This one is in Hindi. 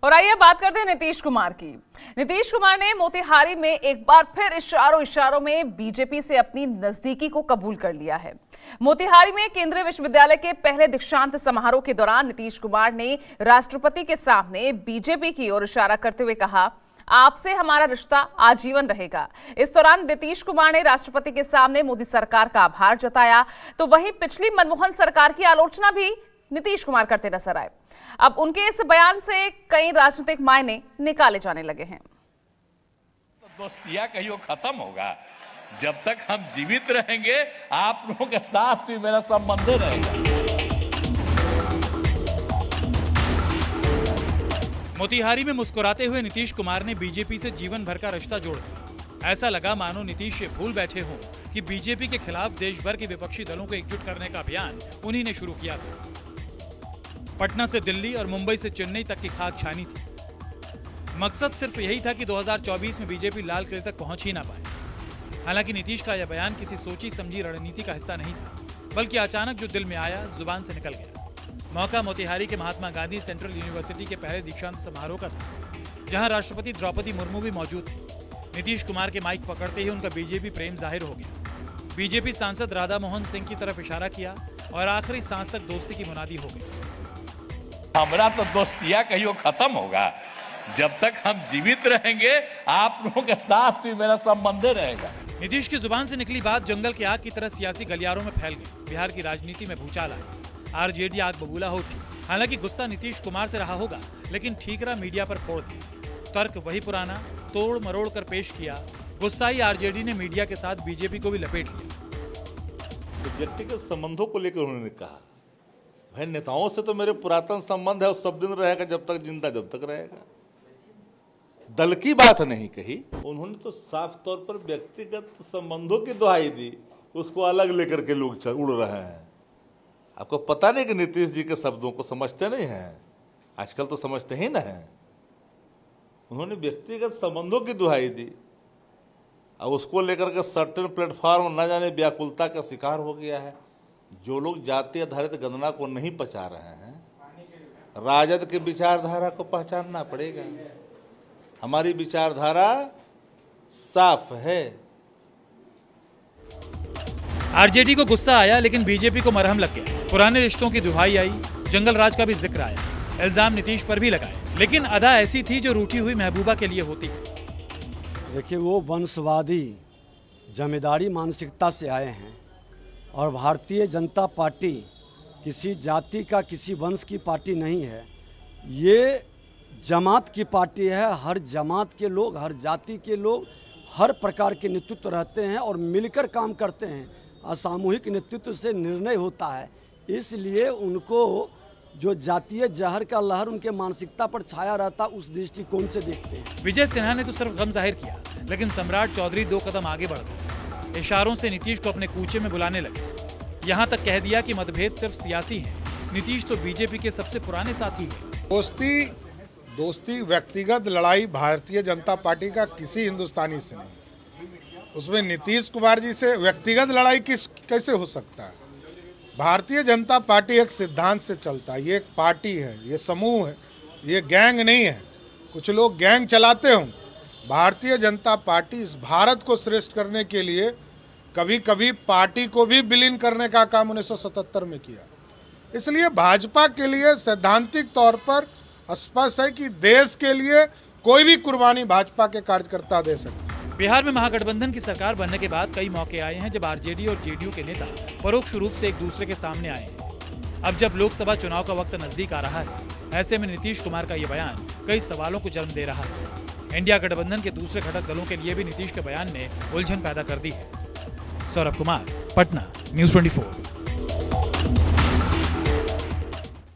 और आइए बात करते हैं नीतीश कुमार की। नीतीश कुमार ने मोतिहारी में एक बार फिर इशारों में बीजेपी से अपनी नजदीकी को कबूल कर लिया है। मोतिहारी में केंद्रीय विश्वविद्यालय के पहले दीक्षांत समारोह के दौरान नीतीश कुमार ने राष्ट्रपति के सामने बीजेपी की ओर इशारा करते हुए कहा, आपसे हमारा रिश्ता आजीवन रहेगा। इस दौरान नीतीश कुमार ने राष्ट्रपति के सामने मोदी सरकार का आभार जताया, तो वहीं पिछली मनमोहन सरकार की आलोचना भी नीतीश कुमार करते नजर आए। अब उनके इस बयान से कई राजनीतिक मायने निकाले जाने लगे हैं। दोस्तियां कहीं खत्म होगा, जब तक हम जीवित रहेंगे आप लोगों के साथ भी मेरा संबंध रहेगा। मोतिहारी में मुस्कुराते हुए नीतीश कुमार ने बीजेपी से जीवन भर का रिश्ता जोड़ दिया। ऐसा लगा मानो नीतीश ये भूल बैठे हों कि बीजेपी के खिलाफ देश भर के विपक्षी दलों को एकजुट करने का अभियान उन्हीं ने शुरू किया था। पटना से दिल्ली और मुंबई से चेन्नई तक की खाक छानी थी। मकसद सिर्फ यही था कि 2024 में बीजेपी लाल किले तक पहुंच ही ना पाए। हालांकि नीतीश का यह बयान किसी सोची समझी रणनीति का हिस्सा नहीं था, बल्कि अचानक जो दिल में आया जुबान से निकल गया। मौका मोतिहारी के महात्मा गांधी सेंट्रल यूनिवर्सिटी के पहले दीक्षांत समारोह का था, जहां राष्ट्रपति द्रौपदी मुर्मू भी मौजूद थी। नीतीश कुमार के माइक पकड़ते ही उनका बीजेपी प्रेम जाहिर हो गया। बीजेपी सांसद राधा मोहन सिंह की तरफ इशारा किया और आखिरी सांस तक दोस्ती की मुनादी हो गई। हमारा तो दोस्तियां कहीं खत्म होगा, जब तक हम जीवित रहेंगे आप लोगों के साथ भी मेरा संबंध रहेगा। नीतीश की जुबान से निकली बात जंगल की आग की तरह सियासी गलियारों में फैल गई। बिहार की राजनीति में भूचाल आया, आरजेडी आग बबूला हो उठी। हालांकि गुस्सा नीतीश कुमार से रहा होगा, लेकिन ठीकरा मीडिया पर फोड़ दिया। तर्क वही पुराना, तोड़ मरोड़ कर पेश किया। गुस्साई आरजेडी ने मीडिया के साथ बीजेपी को भी लपेट लिया। तो व्यक्तिगत संबंधों को लेकर उन्होंने कहा, भाई नेताओं से तो मेरे पुरातन संबंध है और सब दिन रहेगा, जब तक जिंदा जब तक रहेगा। दल की बात नहीं कही उन्होंने, तो साफ तौर पर व्यक्तिगत संबंधों की दुहाई दी। उसको अलग लेकर के लोग उड़ रहे हैं। आपको पता नहीं कि नीतीश जी के शब्दों को समझते नहीं हैं, आजकल तो समझते ही ना हैं। उन्होंने व्यक्तिगत संबंधों की दुहाई दी और उसको लेकर के सर्टेन प्लेटफॉर्म न जाने व्याकुलता का शिकार हो गया है। जो लोग जाति आधारित गणना को नहीं पचा रहे हैं, राजद की विचारधारा को पहचानना पड़ेगा। हमारी विचारधारा साफ है। आरजेडी को गुस्सा आया, लेकिन बीजेपी को मरहम लग गया। पुराने रिश्तों की दुहाई आई, जंगल राज का भी जिक्र आया, इल्जाम नीतीश पर भी लगाए। लेकिन अदा ऐसी थी जो रूठी हुई महबूबा के लिए होती है। देखिए, वो वंशवादी जमींदारी मानसिकता से आए हैं और भारतीय जनता पार्टी किसी जाति का, किसी वंश की पार्टी नहीं है। ये जमात की पार्टी है। हर जमात के लोग, हर जाति के लोग, हर प्रकार के नेतृत्व रहते हैं और मिलकर काम करते हैं। असामूहिक नेतृत्व से निर्णय होता है। इसलिए उनको जो जातीय जहर का लहर उनके मानसिकता पर छाया रहता, उस दृष्टिकोण से देखते हैं। विजय सिन्हा ने तो सिर्फ गम जाहिर किया, लेकिन सम्राट चौधरी 2 कदम आगे बढ़ गए। इशारों से नीतीश को अपने कूचे में बुलाने लगे। यहाँ तक कह दिया कि मतभेद सिर्फ सियासी हैं। नीतीश तो बीजेपी के सबसे पुराने साथी हैं। दोस्ती व्यक्तिगत लड़ाई भारतीय जनता पार्टी का किसी हिंदुस्तानी से नहीं। उसमें नीतीश कुमार जी से व्यक्तिगत लड़ाई कैसे हो सकता है? भारतीय जनता पार्टी एक सिद्धांत से चलता है। ये एक पार्टी है, ये समूह है, ये गैंग नहीं है। कुछ लोग गैंग चलाते हों। भारतीय जनता पार्टी इस भारत को श्रेष्ठ करने के लिए कभी कभी पार्टी को भी विलीन करने का काम 1977 में किया। इसलिए भाजपा के लिए सैद्धांतिक तौर पर स्पष्ट है कि देश के लिए कोई भी कुर्बानी भाजपा के कार्यकर्ता दे सकते। बिहार में महागठबंधन की सरकार बनने के बाद कई मौके आए हैं जब आरजेडी और जेडीयू के नेता परोक्ष रूप से एक दूसरे के सामने आए हैं। अब जब लोकसभा चुनाव का वक्त नजदीक आ रहा है, ऐसे में नीतीश कुमार का ये बयान कई सवालों को जन्म दे रहा है। इंडिया गठबंधन के दूसरे घटक दलों के लिए भी नीतीश के बयान ने उलझन पैदा कर दी है। सौरभ कुमार, पटना, न्यूज़ 24।